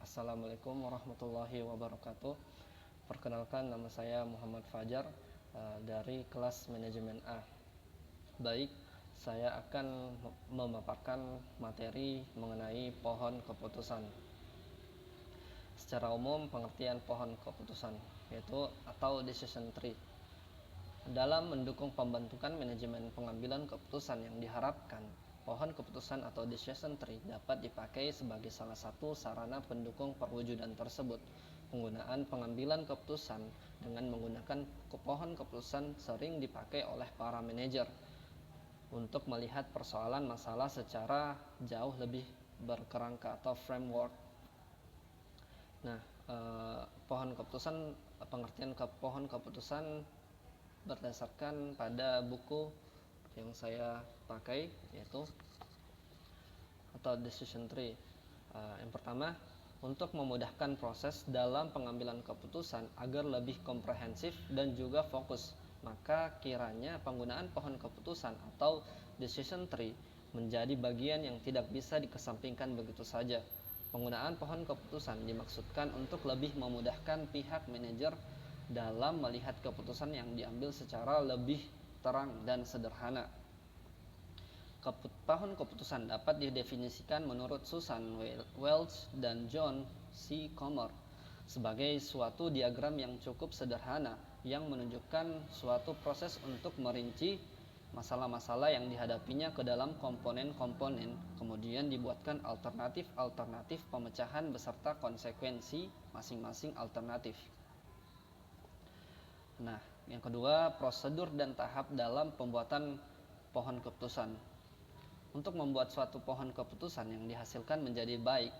Assalamualaikum warahmatullahi wabarakatuh. Perkenalkan, nama saya Muhammad Fajar dari kelas manajemen A. Baik, saya akan memaparkan materi mengenai pohon keputusan. Secara umum, pengertian pohon keputusan yaitu atau decision tree dalam mendukung pembentukan manajemen pengambilan keputusan yang diharapkan. Pohon keputusan atau decision tree dapat dipakai sebagai salah satu sarana pendukung perwujudan tersebut. Penggunaan pengambilan keputusan dengan menggunakan pohon keputusan sering dipakai oleh para manajer untuk melihat persoalan masalah secara jauh lebih berkerangka atau framework. Nah, pengertian pohon keputusan berdasarkan pada buku yang saya pakai, yaitu atau decision tree. Yang pertama, untuk memudahkan proses dalam pengambilan keputusan agar lebih komprehensif dan juga fokus, maka kiranya penggunaan pohon keputusan atau decision tree menjadi bagian yang tidak bisa dikesampingkan begitu saja. Penggunaan pohon keputusan dimaksudkan untuk lebih memudahkan pihak manajer dalam melihat keputusan yang diambil secara lebih terang dan sederhana. Pohon keputusan dapat didefinisikan menurut Susan Welch dan John C. Comer sebagai suatu diagram yang cukup sederhana yang menunjukkan suatu proses untuk merinci masalah-masalah yang dihadapinya ke dalam komponen-komponen, kemudian dibuatkan alternatif-alternatif pemecahan beserta konsekuensi masing-masing alternatif. Nah, yang kedua, prosedur dan tahap dalam pembuatan pohon keputusan. Untuk membuat suatu pohon keputusan yang dihasilkan menjadi baik,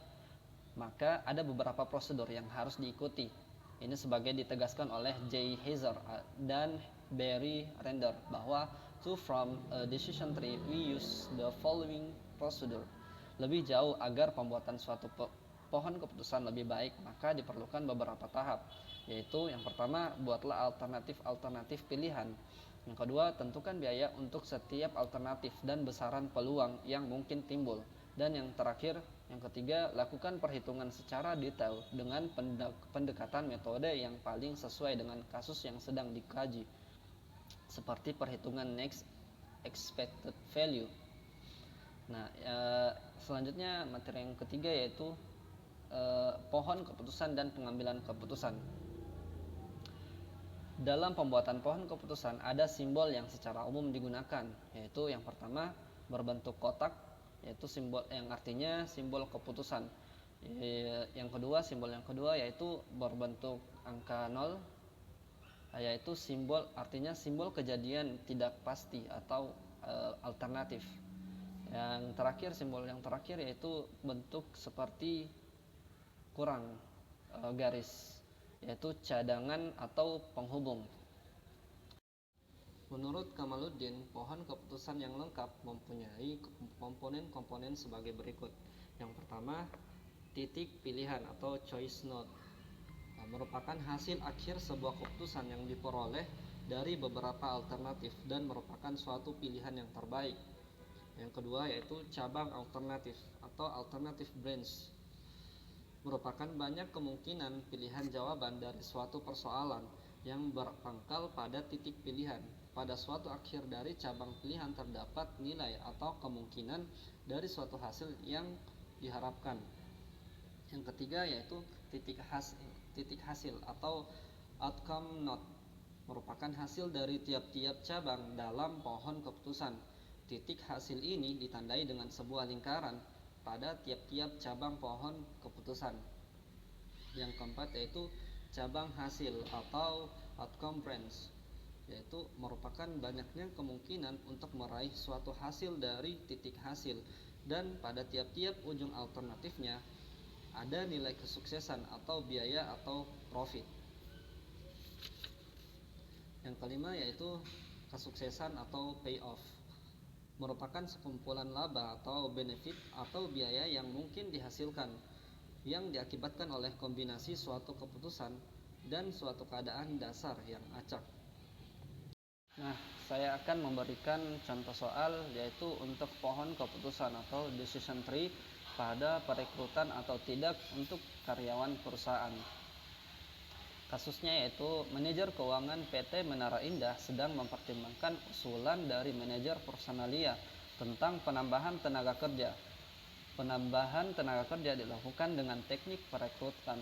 maka ada beberapa prosedur yang harus diikuti. Ini sebagai ditegaskan oleh J. Hazer dan Barry Render bahwa to form a decision tree we use the following procedure. Lebih jauh agar pembuatan suatu pohon keputusan lebih baik, maka diperlukan beberapa tahap, yaitu yang pertama, buatlah alternatif pilihan. Yang kedua, tentukan biaya untuk setiap alternatif dan besaran peluang yang mungkin timbul. Dan yang terakhir, yang ketiga, lakukan perhitungan secara detail dengan pendekatan metode yang paling sesuai dengan kasus yang sedang dikaji, seperti perhitungan next expected value. Nah, selanjutnya materi yang ketiga yaitu pohon keputusan dan pengambilan keputusan. Dalam pembuatan pohon keputusan ada simbol yang secara umum digunakan, yaitu yang pertama berbentuk kotak, yaitu simbol yang artinya simbol keputusan. Simbol yang kedua yaitu berbentuk angka 0, yaitu artinya simbol kejadian tidak pasti atau alternatif. Simbol yang terakhir yaitu bentuk seperti kurang garis, yaitu cadangan atau penghubung. Menurut Kamaluddin, pohon keputusan yang lengkap mempunyai komponen-komponen sebagai berikut. Yang pertama, titik pilihan atau choice node, merupakan hasil akhir sebuah keputusan yang diperoleh dari beberapa alternatif dan merupakan suatu pilihan yang terbaik. Yang kedua yaitu cabang alternatif atau alternative branch, merupakan banyak kemungkinan pilihan jawaban dari suatu persoalan yang berpangkal pada titik pilihan. Pada suatu akhir dari cabang pilihan terdapat nilai atau kemungkinan dari suatu hasil yang diharapkan. Yang ketiga yaitu titik hasil atau outcome node, merupakan hasil dari tiap-tiap cabang dalam pohon keputusan. Titik hasil ini ditandai dengan sebuah lingkaran pada tiap-tiap cabang pohon keputusan. Yang keempat yaitu cabang hasil atau outcome branch, yaitu merupakan banyaknya kemungkinan untuk meraih suatu hasil dari titik hasil, dan pada tiap-tiap ujung alternatifnya ada nilai kesuksesan atau biaya atau profit. Yang kelima yaitu kesuksesan atau payoff, merupakan sekumpulan laba atau benefit atau biaya yang mungkin dihasilkan yang diakibatkan oleh kombinasi suatu keputusan dan suatu keadaan dasar yang acak. Nah, saya akan memberikan contoh soal yaitu untuk pohon keputusan atau decision tree pada perekrutan atau tidak untuk karyawan perusahaan. Kasusnya yaitu manajer keuangan PT Menara Indah sedang mempertimbangkan usulan dari manajer personalia tentang penambahan tenaga kerja. Penambahan tenaga kerja dilakukan dengan teknik perekrutan.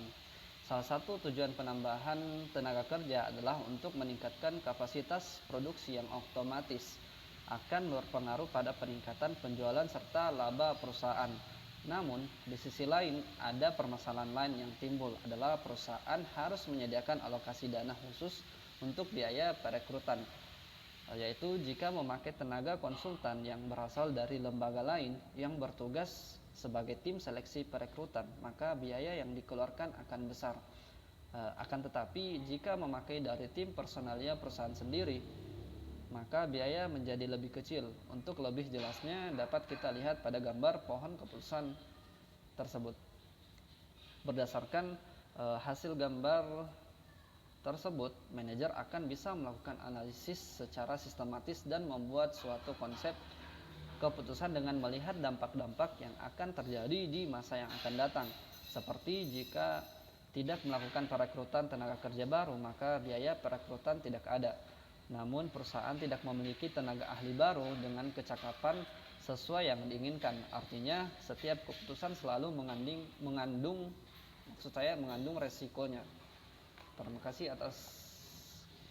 Salah satu tujuan penambahan tenaga kerja adalah untuk meningkatkan kapasitas produksi yang otomatis akan berpengaruh pada peningkatan penjualan serta laba perusahaan. Namun, di sisi lain, ada permasalahan lain yang timbul adalah perusahaan harus menyediakan alokasi dana khusus untuk biaya perekrutan, yaitu jika memakai tenaga konsultan yang berasal dari lembaga lain yang bertugas sebagai tim seleksi perekrutan, maka biaya yang dikeluarkan akan besar. Akan tetapi, jika memakai dari tim personalia perusahaan sendiri, maka biaya menjadi lebih kecil. Untuk lebih jelasnya dapat kita lihat pada gambar pohon keputusan tersebut. Berdasarkan hasil gambar tersebut, manajer akan bisa melakukan analisis secara sistematis dan membuat suatu konsep keputusan dengan melihat dampak-dampak yang akan terjadi di masa yang akan datang. Seperti jika tidak melakukan perekrutan tenaga kerja baru, maka biaya perekrutan tidak ada. Namun perusahaan tidak memiliki tenaga ahli baru dengan kecakapan sesuai yang diinginkan. Artinya setiap keputusan selalu mengandung resikonya. Terima kasih atas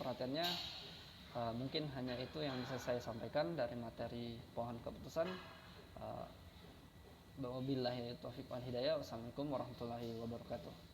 perhatiannya. Mungkin hanya itu yang bisa saya sampaikan dari materi pohon keputusan. Wabillahi taufiq wal hidayah. Wassalamualaikum warahmatullahi wabarakatuh.